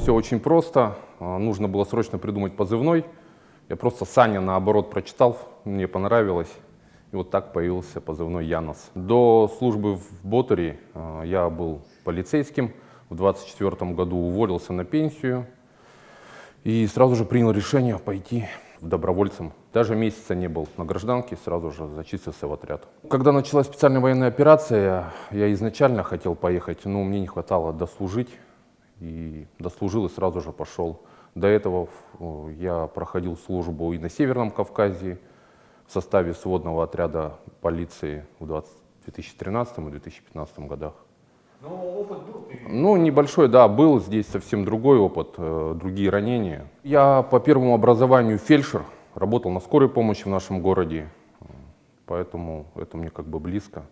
все очень просто. Нужно было срочно придумать позывной. Я просто Саня наоборот прочитал, мне понравилось. И вот так появился позывной Янос. До службы в Ботаре я был полицейским. В 24 году уволился на пенсию. И сразу же принял решение пойти добровольцем. Даже месяца не был на гражданке, сразу же зачислился в отряд. Когда началась специальная военная операция, я изначально хотел поехать, но мне не хватало дослужить. И дослужил, и сразу же пошел. До этого я проходил службу и на Северном Кавказе в составе сводного отряда полиции в 2013 и 2015 годах. Ну, опыт был? Ну, небольшой, да, был. Здесь совсем другой опыт, другие ранения. Я по первому образованию фельдшер, работал на скорой помощи в нашем городе, поэтому это мне как бы близко.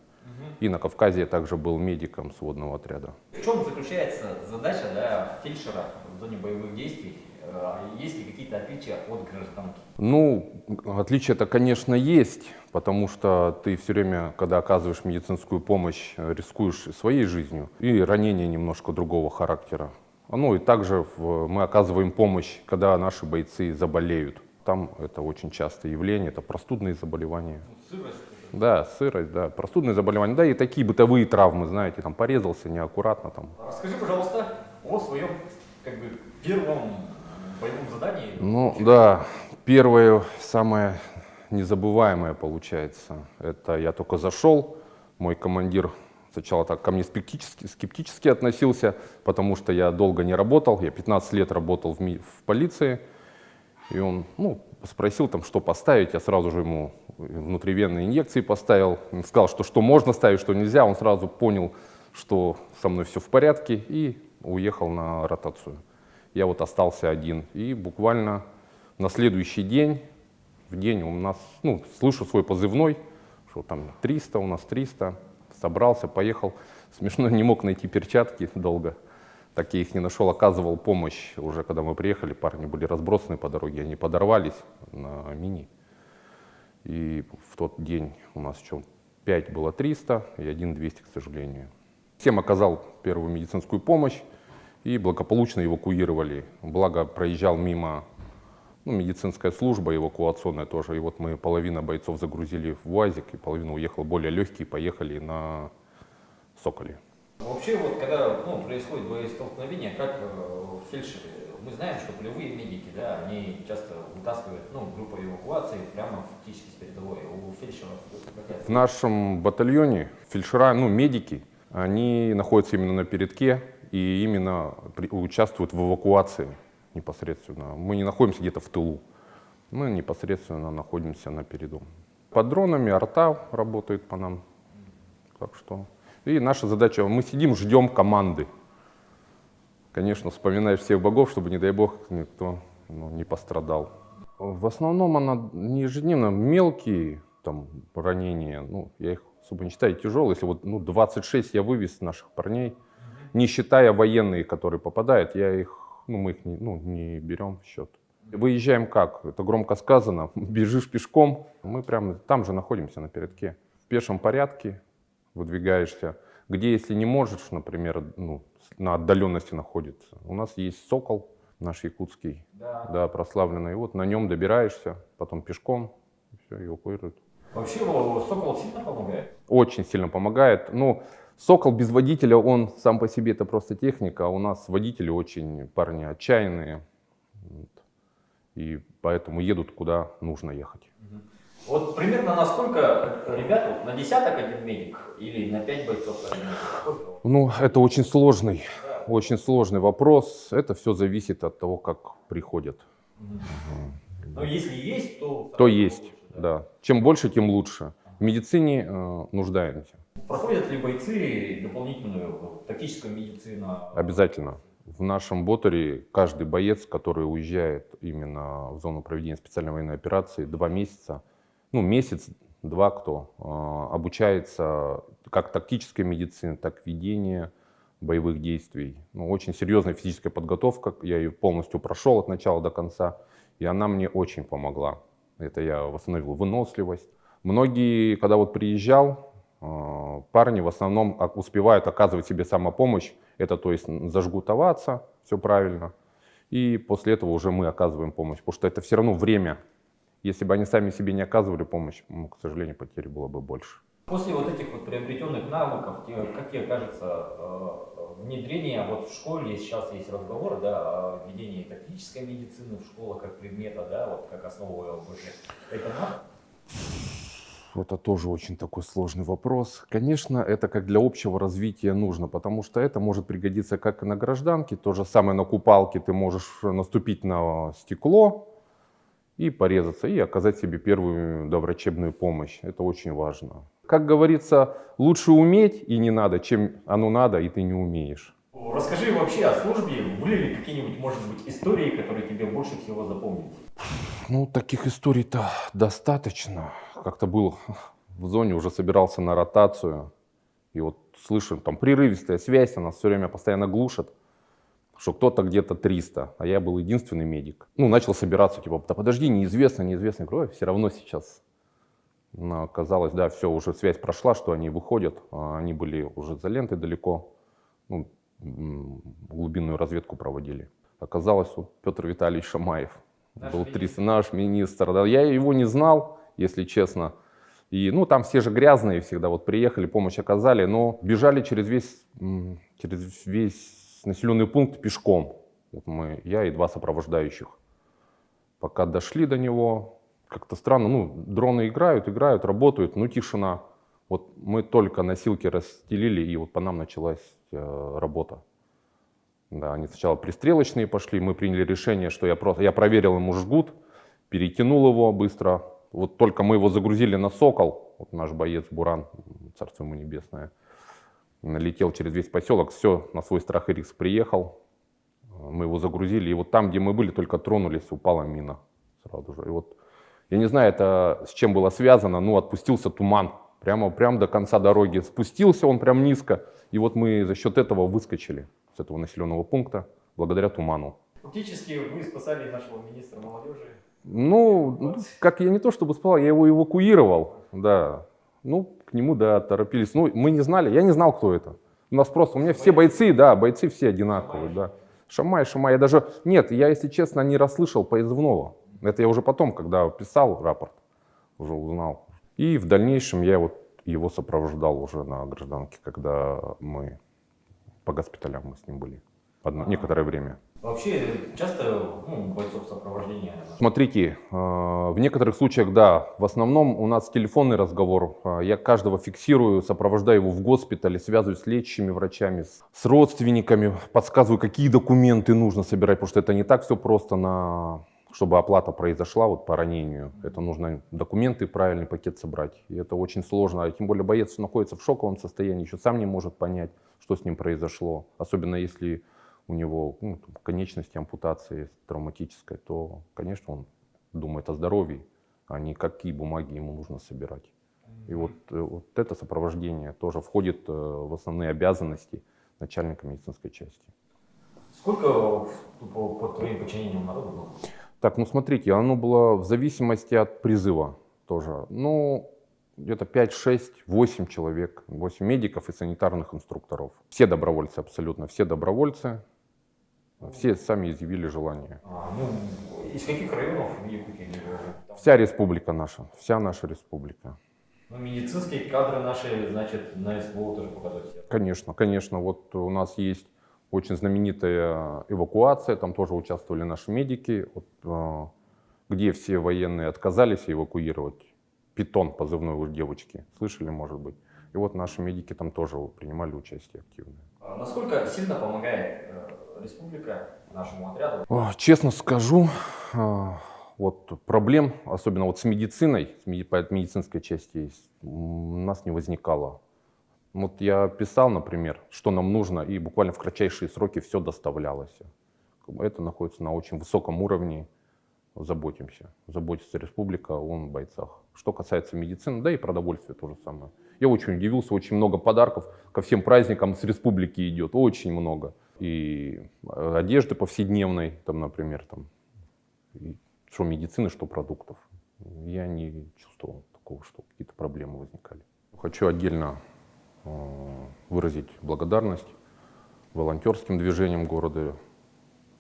И на Кавказе я также был медиком сводного отряда. В чем заключается задача фельдшера в зоне боевых действий? Есть ли какие-то отличия от гражданки? Ну, отличия-то, конечно, есть, потому что ты все время, когда оказываешь медицинскую помощь, рискуешь своей жизнью, и ранение немножко другого характера. Ну и также мы оказываем помощь, когда наши бойцы заболеют. Там это очень частое явление, это простудные заболевания. Сырость? Да, сырость, да, простудные заболевания, да, и такие бытовые травмы, знаете, там порезался неаккуратно. Там. Расскажи, пожалуйста, о своем первом боевом задании. Ну да, первое, самое незабываемое получается, это я только зашел, мой командир сначала так ко мне скептически относился, потому что я долго не работал, я 15 лет работал в полиции, и он спросил, там, что поставить, я сразу же ему внутривенные инъекции поставил, он сказал, что можно ставить, что нельзя, он сразу понял, что со мной все в порядке, и уехал на ротацию. Я вот остался один, и буквально на следующий день, в день у нас, слышу свой позывной, что там 300, у нас 300, собрался, поехал. Смешно, не мог найти перчатки долго, так я их не нашел, оказывал помощь. Уже когда мы приехали, парни были разбросаны по дороге, они подорвались на мини. И в тот день у нас еще 5 было 300 и 1 200, к сожалению. Всем оказал первую медицинскую помощь и благополучно эвакуировали. Благо проезжал мимо медицинская служба эвакуационная тоже. И вот мы половина бойцов загрузили в УАЗик, и половина уехала более легкие, поехали на Соколе. Вообще, вот когда происходит боестолкновение, как фельдшеры, мы знаем, что полевые медики, они часто вытаскивают группу эвакуации прямо фактически с передовой. У фельдшеров какая-то... В нашем батальоне фельдшера, медики, они находятся именно на передке и именно участвуют в эвакуации непосредственно. Мы не находимся где-то в тылу, мы непосредственно находимся на переду. Под дронами арта работает по нам, так что... И наша задача, мы сидим, ждем команды. Конечно, вспоминаешь всех богов, чтобы, не дай бог, никто не пострадал. В основном она не ежедневно, мелкие там ранения, я их особо не считаю тяжелые. Если вот 26 я вывез наших парней, не считая военные, которые попадают, мы их не берем в счет. Выезжаем как? Это громко сказано, бежишь пешком, мы прямо там же находимся на передке. В пешем порядке выдвигаешься, где, если не можешь, например, на отдаленности находится. У нас есть Сокол, наш якутский, да, прославленный. Вот на нем добираешься, потом пешком, и все, эвакуируют. Вообще Сокол сильно помогает? Очень сильно помогает. Сокол без водителя, он сам по себе это просто техника, а у нас водители очень парни отчаянные, и поэтому едут куда нужно ехать. Вот примерно на сколько ребят, на десяток один медик или на 5 бойцов один медик? Это очень сложный вопрос. Это все зависит от того, как приходят. Но если есть, то... То есть, да. Чем больше, тем лучше. В медицине нуждаемся. Проходят ли бойцы дополнительную тактическую медицину? Обязательно. В нашем Ботаре каждый боец, который уезжает именно в зону проведения специальной военной операции, 2 месяца, месяц-два кто, обучается как тактической медицине, так и ведение боевых действий. Очень серьезная физическая подготовка, я ее полностью прошел от начала до конца, и она мне очень помогла. Это я восстановил выносливость. Многие, когда приезжал, парни в основном успевают оказывать себе самопомощь. Это то есть зажгутоваться, все правильно, И после этого уже мы оказываем помощь, потому что это все равно время. Если бы они сами себе не оказывали помощь, к сожалению, потерь было бы больше. После вот этих вот приобретенных навыков, как тебе кажется, внедрение вот в школе, сейчас есть разговор, да, о введении тактической медицины в школах как предмета, да, вот как основу ЛБЖ, это надо? Это тоже очень такой сложный вопрос. Конечно, это как для общего развития нужно, потому что это может пригодиться как и на гражданке, то же самое на купалке ты можешь наступить на стекло и порезаться, и оказать себе первую доврачебную помощь. Это очень важно. Как говорится, лучше уметь и не надо, чем оно надо, и ты не умеешь. Расскажи вообще о службе, были ли какие-нибудь, может быть, истории, которые тебе больше всего запомнились? Ну, таких историй-то достаточно. Как-то был в зоне, уже собирался на ротацию. И вот слышу, там прерывистая связь, она все время постоянно глушит, что кто-то где-то 300, а я был единственный медик. Ну, начал собираться, типа, да подожди, неизвестно, неизвестно. Я говорю, все равно сейчас. Но оказалось, да, все, уже связь прошла, что они выходят. Они были уже за лентой далеко, ну, глубинную разведку проводили. Оказалось, вот Петр Витальевич Шамаев был 300, наш министр. Да, я его не знал, если честно. И, ну, там все же грязные всегда, вот приехали, помощь оказали, но бежали через весь населенный пункт пешком. Вот я и 2 сопровождающих. Пока дошли до него, как-то странно, ну, дроны играют, работают, ну, тишина. Вот мы только носилки расстелили, и вот по нам началась работа. Да, они сначала пристрелочные пошли, мы приняли решение, что я проверил ему жгут, перетянул его быстро. Вот только мы его загрузили на «Сокол», вот наш боец Буран, царство ему небесное, налетел через весь поселок, все, на свой страх и риск приехал. Мы его загрузили, и вот там, где мы были, только тронулись, упала мина сразу же. И вот, я не знаю, это с чем было связано, но отпустился туман. Прямо до конца дороги спустился он прям низко, и вот мы за счет этого выскочили с этого населенного пункта, благодаря туману. Фактически вы спасали нашего министра молодежи. Ну, как я не то чтобы спал, я его эвакуировал, да. Ну, к нему, да, торопились. Ну, мы не знали, я не знал, кто это. У нас просто, у меня все бойцы, да, бойцы все одинаковые, да. Шамай, я даже, нет, я, если честно, не расслышал позывного. Это я уже потом, когда писал рапорт, уже узнал. И в дальнейшем я вот его сопровождал уже на гражданке, когда мы по госпиталям мы с ним были некоторое время. Вообще часто бойцов сопровождения? Смотрите, в некоторых случаях, да, в основном у нас телефонный разговор. Я каждого фиксирую, сопровождаю его в госпитале, связываюсь с лечащими врачами, с родственниками, подсказываю, какие документы нужно собирать, потому что это не так все просто, чтобы оплата произошла вот по ранению. Это нужно документы, правильный пакет собрать. И это очень сложно. А тем более боец находится в шоковом состоянии, еще сам не может понять, что с ним произошло. Особенно если у него конечность ампутации травматической, то, конечно, он думает о здоровье, а не какие бумаги ему нужно собирать. И вот это сопровождение тоже входит в основные обязанности начальника медицинской части. Сколько под твоим подчинением народу было? Так, ну смотрите, оно было в зависимости от призыва тоже. Ну, где-то 5, 6, 8 человек, 8 медиков и санитарных инструкторов. Все добровольцы, абсолютно все добровольцы. Все сами изъявили желание. Из каких районов в Якутии? Вся республика наша, вся наша республика. Медицинские кадры наши, значит, на СВО тоже показывают. Конечно, конечно. Вот у нас есть очень знаменитая эвакуация, там тоже участвовали наши медики, вот, где все военные отказались эвакуировать. Питон позывной у девочки, слышали, может быть. И вот наши медики там тоже принимали участие активно. Насколько сильно помогает республика нашему отряду? Честно скажу, вот проблем, особенно вот с медициной, по медицинской части, у нас не возникало. Вот я писал, например, что нам нужно, и буквально в кратчайшие сроки все доставлялось. Это находится на очень высоком уровне. Заботимся. Заботится республика о бойцах. Что касается медицины, да и продовольствия то же самое. Я очень удивился, очень много подарков ко всем праздникам с республики идет, очень много. И одежды повседневной, там, например, что медицины, что продуктов. Я не чувствовал такого, что какие-то проблемы возникали. Хочу отдельно выразить благодарность волонтерским движениям города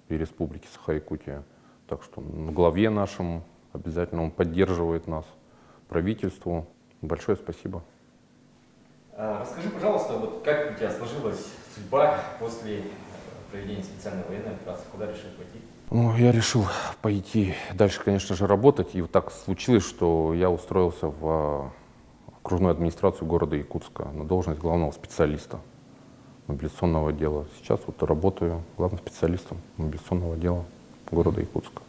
и Республики Саха-Якутия. Так что главе нашему обязательно он поддерживает нас, правительству. Большое спасибо. Расскажи, пожалуйста, вот как у тебя сложилась судьба после проведения специальной военной операции? Куда решил пойти? Ну, я решил пойти дальше, конечно же, работать. И вот так случилось, что я устроился в окружную администрацию города Якутска на должность главного специалиста мобилизационного отдела. Сейчас вот работаю главным специалистом мобилизационного отдела города Якутска.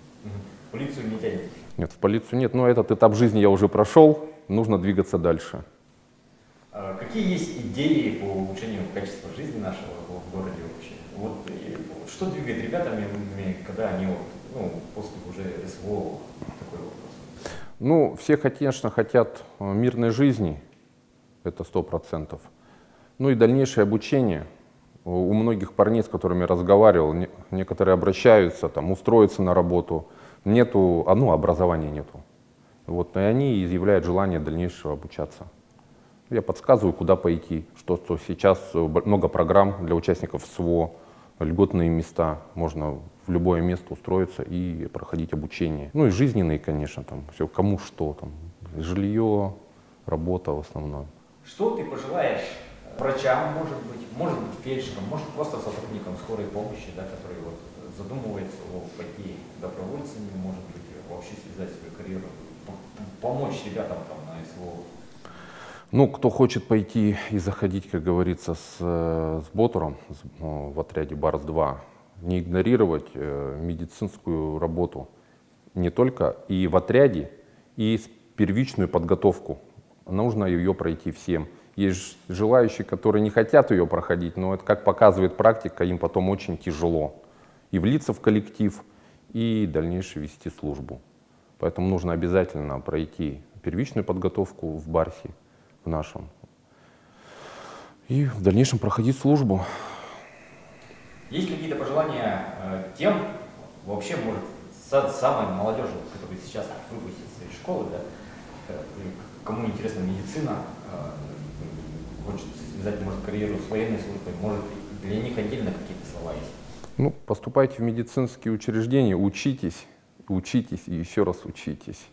В полицию не тянет? Нет, в полицию нет, но этот этап жизни я уже прошел, нужно двигаться дальше. Какие есть идеи по улучшению качества жизни нашего в городе вообще? Вот что двигает ребятами, когда они после уже СВО такой вопрос? Ну, все, конечно, хотят мирной жизни, это 100%. Ну и дальнейшее обучение. У многих парней, с которыми я разговаривал, некоторые обращаются, там, устроиться на работу, нету, образования нету. Вот, и они изъявляют желание дальнейшего обучаться. Я подсказываю, куда пойти, что сейчас много программ для участников СВО, льготные места, можно в любое место устроиться и проходить обучение. Ну и жизненные, конечно, там, все, кому что, там, жилье, работа в основном. Что ты пожелаешь врачам, может быть фельдшерам, может просто сотрудникам скорой помощи, да, которые вот задумываются пойти добровольцами, может быть, вообще связать свою карьеру, помочь ребятам там на СВО? Ну, кто хочет пойти и заходить, как говорится, с Ботуром в отряде БАРС-2, не игнорировать медицинскую работу не только и в отряде, и первичную подготовку. Нужно ее пройти всем. Есть желающие, которые не хотят ее проходить, но это, как показывает практика, им потом очень тяжело и влиться в коллектив, и дальнейшее вести службу. Поэтому нужно обязательно пройти первичную подготовку в Барсе, в нашем, и в дальнейшем проходить службу. Есть какие-то пожелания тем, вообще, может, самой молодежи, которая сейчас выпустится из школы, да, кому интересна медицина, хочет связать, может, карьеру с военной службой, может, для них отдельно какие-то слова есть? Ну, поступайте в медицинские учреждения, учитесь, учитесь и еще раз учитесь.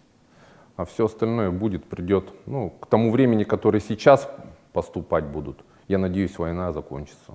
А все остальное придет, к тому времени, которое сейчас поступать будут. Я надеюсь, война закончится.